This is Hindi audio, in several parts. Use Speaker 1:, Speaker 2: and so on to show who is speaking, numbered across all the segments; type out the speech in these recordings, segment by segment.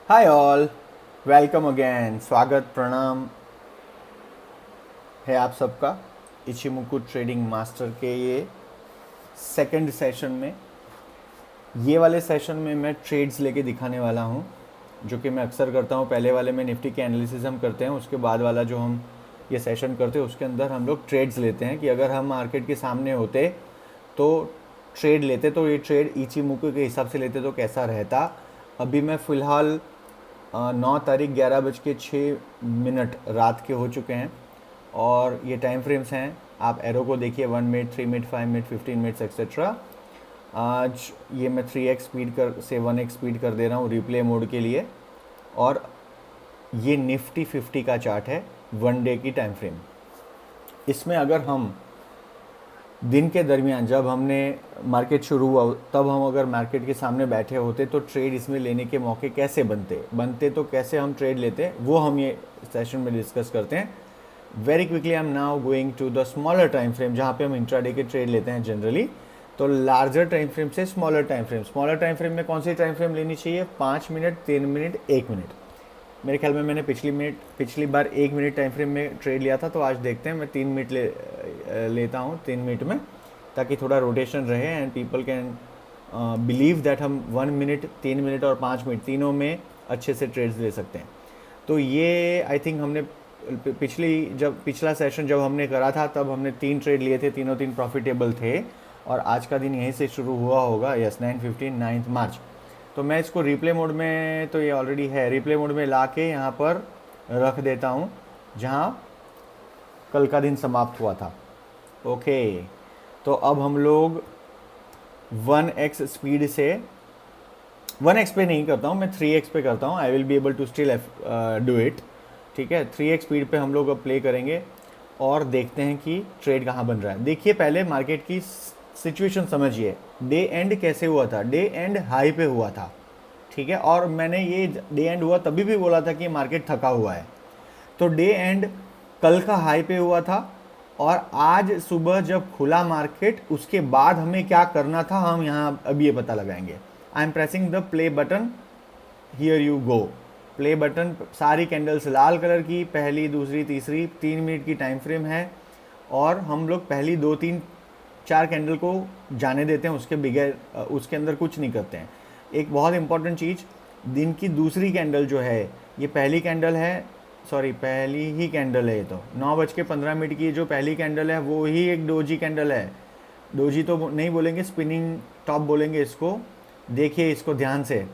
Speaker 1: Hi all, welcome again. स्वागत प्रणाम है आप सबका इचिमुकु ट्रेडिंग मास्टर के ये सेकंड सेशन में। ये वाले सेशन में मैं ट्रेड्स लेके दिखाने वाला हूँ, जो कि मैं अक्सर करता हूँ। पहले वाले में निफ्टी के एनालिसिस हम करते हैं, उसके बाद वाला जो हम ये सेशन करते हैं उसके अंदर हम लोग ट्रेड्स लेते हैं कि अगर हम मार्केट के सामने होते तो ट्रेड लेते, तो ये ट्रेड इचिमुकु के हिसाब से लेते तो कैसा रहता। अभी मैं फ़िलहाल 9 तारीख 11:06 रात के हो चुके हैं और ये टाइम फ्रेम्स हैं। आप एरो को देखिए, 1 minute, 3 minute, 5 minute, 15 minutes etcetera. आज ये मैं 3x स्पीड कर से 1x स्पीड कर दे रहा हूँ रिप्ले मोड के लिए। और ये निफ्टी 50 का चार्ट है, 1 डे की टाइम फ्रेम। इसमें अगर हम दिन के दरमियान जब हमने मार्केट शुरू हुआ तब हम अगर मार्केट के सामने बैठे होते तो ट्रेड इसमें लेने के मौके कैसे बनते तो कैसे हम ट्रेड लेते, वो हम ये सेशन में डिस्कस करते हैं। Very quickly I am now going to the smaller time frame, जहाँ पे हम इंट्राडे के ट्रेड लेते हैं जनरली। तो लार्जर टाइम फ्रेम से स्मॉलर टाइम फ्रेम में कौन सी टाइम फ्रेम लेनी चाहिए? 5 मिनट, 3 मिनट, 1 मिनट। मेरे ख्याल में मैंने पिछली बार 1 मिनट टाइम फ्रेम में ट्रेड लिया था, तो आज देखते हैं मैं 3 मिनट लेता हूँ 3 मिनट में, ताकि थोड़ा रोटेशन रहे and people can believe that हम 1 मिनट, 3 मिनट और 5 मिनट तीनों में अच्छे से ट्रेड्स ले सकते हैं। तो ये आई थिंक हमने पिछला सेशन जब हमने करा था तब हमने 3 ट्रेड लिए थे, तीनों तीन प्रॉफिटेबल थे। और आज का दिन यहीं से शुरू हुआ होगा, यस, 9/15, 9 मार्च। तो मैं इसको रिप्ले मोड में, तो ये ऑलरेडी है, रिप्ले मोड में ला के यहाँ पर रख देता हूँ जहाँ कल का दिन समाप्त हुआ था। ओके, तो अब हम लोग 1x स्पीड से, 1x पे नहीं करता हूँ मैं, 3x पे करता हूँ। I will be able to still do it. ठीक है, 3x स्पीड पे हम लोग अब प्ले करेंगे और देखते हैं कि ट्रेड कहाँ बन रहा है। देखिए, पहले मार्केट की सिचुएशन समझिए। डे एंड कैसे हुआ था? डे एंड हाई पे हुआ था, ठीक है। और मैंने ये डे एंड हुआ तभी भी बोला था कि मार्केट थका हुआ है। तो डे एंड कल का हाई पे हुआ था और आज सुबह जब खुला मार्केट, उसके बाद हमें क्या करना था हम यहाँ अब ये पता लगाएंगे। I am pressing the play button, here you go. Play button, सारी कैंडल्स लाल कलर की, पहली, दूसरी, तीसरी, 3 मिनट की टाइम फ्रेम है। और हम लोग पहली 2, 3, 4 कैंडल को जाने देते हैं, उसके बगैर उसके अंदर कुछ नहीं करते हैं। एक बहुत इंपॉर्टेंट चीज़, दिन की दूसरी कैंडल जो है, ये पहली कैंडल है, सॉरी पहली ही कैंडल है। ये तो 9:15 की जो पहली कैंडल है वो ही एक डोजी कैंडल है। डोजी तो नहीं बोलेंगे, स्पिनिंग टॉप बोलेंगे इसको। देखिए इसको ध्यान से,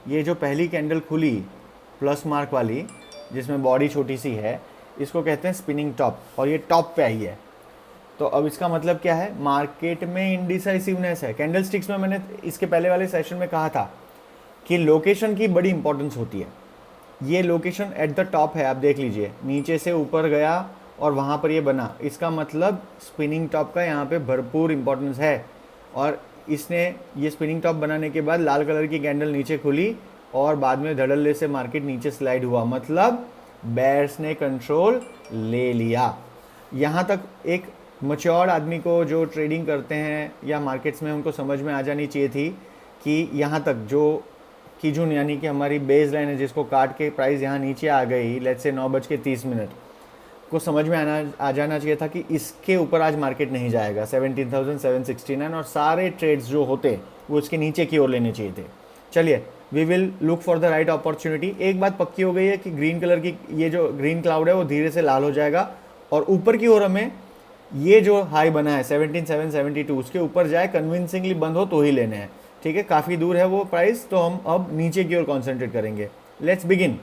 Speaker 1: ये जो पहली कैंडल खुली प्लस मार्क वाली, जिसमें बॉडी छोटी सी है, इसको कहते हैं स्पिनिंग टॉप, और ये टॉप पे आई है। तो अब इसका मतलब क्या है? मार्केट में इंडिसाइसिवनेस है। कैंडल स्टिक्स में मैंने इसके पहले वाले सेशन में कहा था कि लोकेशन की बड़ी इंपॉर्टेंस होती है। ये लोकेशन एट द टॉप है, आप देख लीजिए, नीचे से ऊपर गया और वहाँ पर ये बना, इसका मतलब स्पिनिंग टॉप का यहाँ पे भरपूर इंपॉर्टेंस है। और इसने ये स्पिनिंग टॉप बनाने के बाद लाल कलर की कैंडल नीचे खुली और बाद में धड़ल्ले से मार्केट नीचे स्लाइड हुआ, मतलब बेयर्स ने कंट्रोल ले लिया। यहाँ तक एक मच्योर्ड आदमी को, जो ट्रेडिंग करते हैं या मार्केट्स में, उनको समझ में आ जानी चाहिए थी कि यहाँ तक जो कीजून यानी कि हमारी बेस लाइन है, जिसको काट के प्राइस यहाँ नीचे आ गई, लेट्स से 9:30 को समझ में आ जाना चाहिए था कि इसके ऊपर आज मार्केट नहीं जाएगा। 17,769 और सारे ट्रेड्स जो होते वो इसके नीचे की ओर लेने चाहिए थे। चलिए, we will look for the right opportunity. एक बात पक्की हो गई है कि ग्रीन कलर की ये जो ग्रीन क्लाउड है वो धीरे से लाल हो जाएगा और ऊपर की ओर हमें ये जो हाई बना है 17,772, उसके ऊपर जाए, कन्विंसिंगली बंद हो तो ही लेने हैं। ठीक है, काफ़ी दूर है वो प्राइस, तो हम अब नीचे की ओर कॉन्सेंट्रेट करेंगे। Let's begin.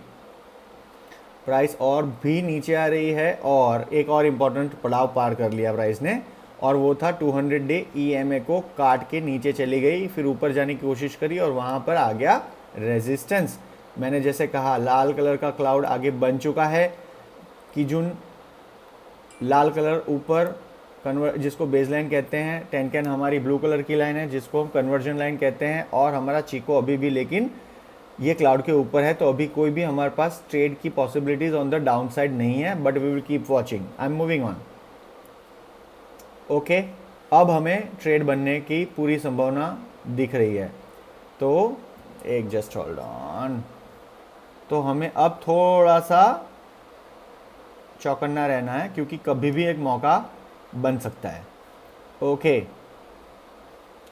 Speaker 1: प्राइस और भी नीचे आ रही है और एक और इम्पॉर्टेंट पड़ाव पार कर लिया प्राइस ने, और वो था 200 डे EMA को काट के नीचे चली गई, फिर ऊपर जाने की कोशिश करी और वहाँ पर आ गया रेजिस्टेंस। मैंने जैसे कहा, लाल कलर का क्लाउड आगे बन चुका है, कीजून लाल कलर ऊपर, जिसको बेस लाइन कहते हैं, टेनकैन हमारी ब्लू कलर की लाइन है जिसको हम कन्वर्जन लाइन कहते हैं, और हमारा चीको अभी भी लेकिन ये क्लाउड के ऊपर है। तो अभी कोई भी हमारे पास ट्रेड की possibilities on the down side नहीं है, but we will keep watching. I am moving on. Okay, अब हमें ट्रेड बनने की पूरी संभावना दिख रही है। तो एक जस्ट होल्ड ऑन, तो हमें अब थोड़ा सा चौकन्ना रहना है, क्योंकि कभी भी एक मौका बन सकता है। ओके,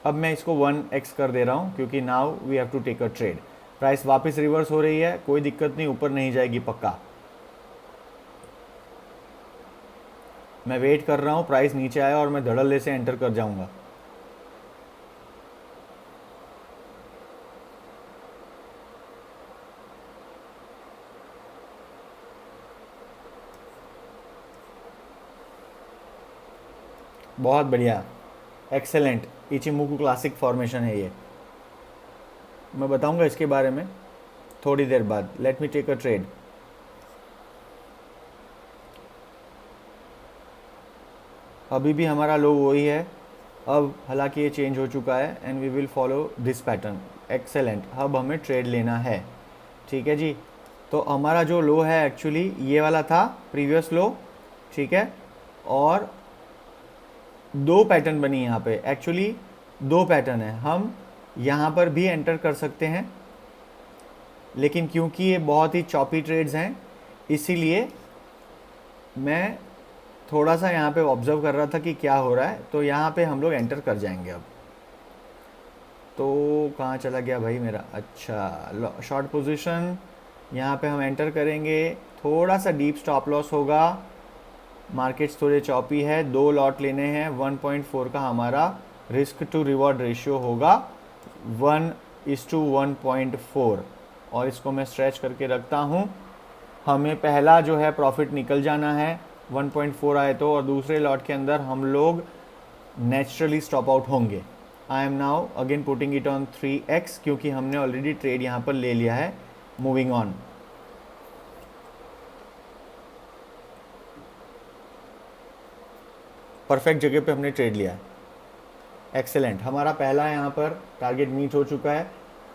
Speaker 1: अब मैं इसको 1x कर दे रहा हूँ, क्योंकि now we have to take a trade. Price वापस रिवर्स हो रही है, कोई दिक्कत नहीं, ऊपर नहीं जाएगी पक्का। मैं वेट कर रहा हूँ प्राइस नीचे आया और मैं धड़ल्ले से एंटर कर जाऊंगा। बहुत बढ़िया, एक्सेलेंट। इचिमोकू क्लासिक फॉर्मेशन है ये, मैं बताऊंगा इसके बारे में थोड़ी देर बाद। Let me take a trade. अभी भी हमारा लो वही है, अब हालांकि ये चेंज हो चुका है and we will follow this pattern. Excellent, अब हमें ट्रेड लेना है। ठीक है जी, तो हमारा जो लो है एक्चुअली ये वाला था, प्रीवियस लो। ठीक है, और दो पैटर्न बनी यहाँ पे, एक्चुअली दो पैटर्न है। हम यहाँ पर भी एंटर कर सकते हैं, लेकिन क्योंकि ये बहुत ही चॉपी ट्रेड्स हैं, इसीलिए मैं थोड़ा सा यहाँ पे ऑब्जर्व कर रहा था कि क्या हो रहा है। तो यहाँ पे हम लोग एंटर कर जाएंगे अब। तो कहाँ चला गया भाई मेरा? अच्छा, शॉर्ट पोजीशन यहाँ पे हम एंटर करेंगे। थोड़ा सा डीप स्टॉप लॉस होगा, मार्केट्स थोड़े चॉपी है। 2 लॉट लेने हैं, 1.4 का हमारा रिस्क टू रिवॉर्ड रेशियो होगा, 1:1.4। और इसको मैं स्ट्रेच करके रखता हूँ। हमें पहला जो है प्रॉफिट निकल जाना है 1.4 आए तो, और दूसरे लॉट के अंदर हम लोग नेचुरली स्टॉप आउट होंगे। आई am now again putting it on 3x, क्योंकि हमने ऑलरेडी ट्रेड यहाँ पर ले लिया है। Moving on. परफेक्ट जगह पे हमने ट्रेड लिया है, एक्सेलेंट। हमारा पहला यहाँ पर टारगेट मीट हो चुका है,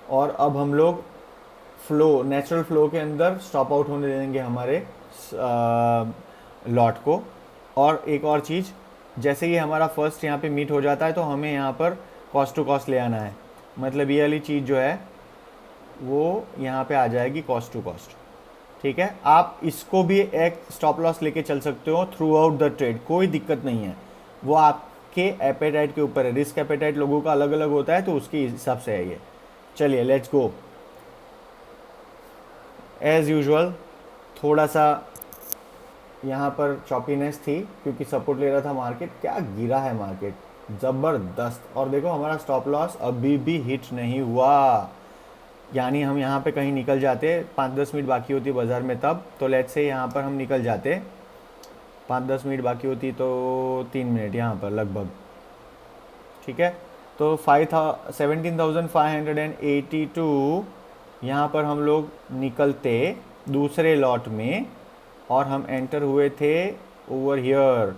Speaker 1: और अब हम लोग फ्लो, नेचुरल फ्लो के अंदर स्टॉप आउट होने देंगे हमारे लॉट को। और एक और चीज़, जैसे ही हमारा फर्स्ट यहाँ पे मीट हो जाता है तो हमें यहाँ पर कॉस्ट टू कॉस्ट ले आना है। मतलब ये वाली चीज़ जो है वो यहाँ पे आ जाएगी कॉस्ट टू कॉस्ट। ठीक है, आप इसको भी एक स्टॉप लॉस लेके चल सकते हो थ्रू आउट द ट्रेड, कोई दिक्कत नहीं है। वो आपके एपेटाइट के ऊपर है, रिस्क एपेटाइट लोगों का अलग अलग होता है, तो उसके हिसाब से है ये। चलिए लेट्स गो। एज़ यूजुअल थोड़ा सा यहाँ पर चॉपीनेस थी, क्योंकि सपोर्ट ले रहा था मार्केट। क्या गिरा है मार्केट, ज़बरदस्त। और देखो हमारा स्टॉप लॉस अभी भी हिट नहीं हुआ, यानी हम यहाँ पे कहीं निकल जाते, 5-10 मिनट बाकी होती बाज़ार में तब, तो लेट्स से यहाँ पर हम निकल जाते, 5-10 मिनट बाकी होती तो 3 मिनट यहाँ पर लगभग। ठीक है, तो 17,582 यहाँ पर हम लोग निकलते दूसरे लॉट में, और हम एंटर हुए थे ओवर हियर।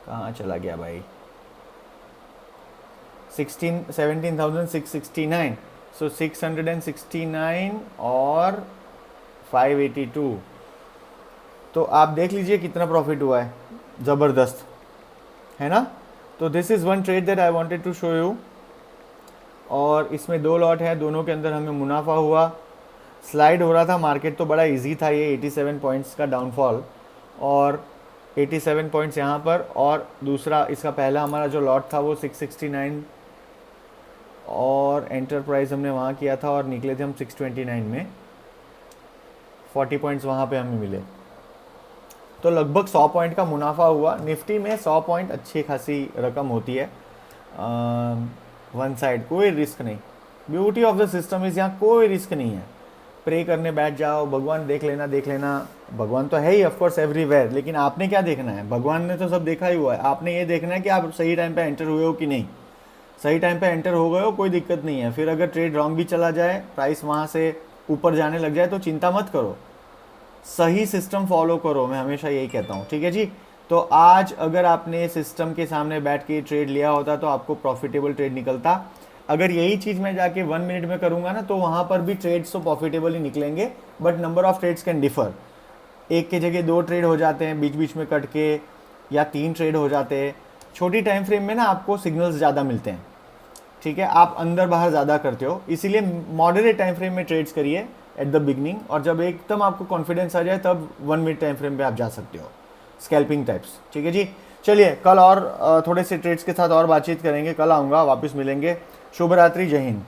Speaker 1: कहाँ चला गया भाई? 17,669। सो 669 और 582, तो आप देख लीजिए कितना प्रॉफिट हुआ है, ज़बरदस्त है ना। तो this is one trade that I wanted to show you. और इसमें 2 लॉट है, दोनों के अंदर हमें मुनाफा हुआ। स्लाइड हो रहा था मार्केट, तो बड़ा इजी था ये 87 पॉइंट्स का डाउनफॉल, और 87 पॉइंट्स यहाँ पर। और दूसरा इसका पहला हमारा जो लॉट था वो 669, और एंटरप्राइज हमने वहाँ किया था, और निकले थे हम 629 में। 40 पॉइंट्स वहाँ पे हमें मिले, तो लगभग 100 पॉइंट का मुनाफा हुआ। निफ्टी में 100 पॉइंट अच्छी खासी रकम होती है। वन साइड, कोई रिस्क नहीं। Beauty of the system is, यहाँ कोई रिस्क नहीं है। प्रे करने बैठ जाओ, भगवान देख लेना देख लेना। भगवान तो है ही ऑफकोर्स एवरीवेयर, लेकिन आपने क्या देखना है? भगवान ने तो सब देखा ही हुआ है, आपने ये देखना है कि आप सही टाइम पे एंटर हुए हो कि नहीं। सही टाइम पे एंटर हो गए हो, कोई दिक्कत नहीं है। फिर अगर ट्रेड रॉन्ग भी चला जाए, प्राइस वहाँ से ऊपर जाने लग जाए, तो चिंता मत करो, सही सिस्टम फॉलो करो, मैं हमेशा यही कहता हूँ। ठीक है जी, तो आज अगर आपने सिस्टम के सामने बैठ के ट्रेड लिया होता तो आपको प्रॉफिटेबल ट्रेड निकलता। अगर यही चीज़ मैं जाके 1 मिनट में करूँगा ना, तो वहाँ पर भी ट्रेड्स तो प्रॉफिटेबल ही निकलेंगे, but number of trades can differ. एक के जगह 2 ट्रेड हो जाते हैं बीच बीच में कट के, या 3 ट्रेड हो जाते हैं। छोटी टाइम फ्रेम में ना आपको सिग्नल्स ज़्यादा मिलते हैं। ठीक है, आप अंदर बाहर ज़्यादा करते हो, इसीलिए मॉडरेट टाइम फ्रेम में ट्रेड्स करिए एट द बिगनिंग, और जब एकदम आपको कॉन्फिडेंस आ जाए तब 1 मिनट टाइम फ्रेम पे आप जा सकते हो स्कैल्पिंग टाइप्स। ठीक है जी, चलिए कल और थोड़े से ट्रेड्स के साथ और बातचीत करेंगे, कल आऊँगा, वापस मिलेंगे। शुभ रात्रि, जय हिंद।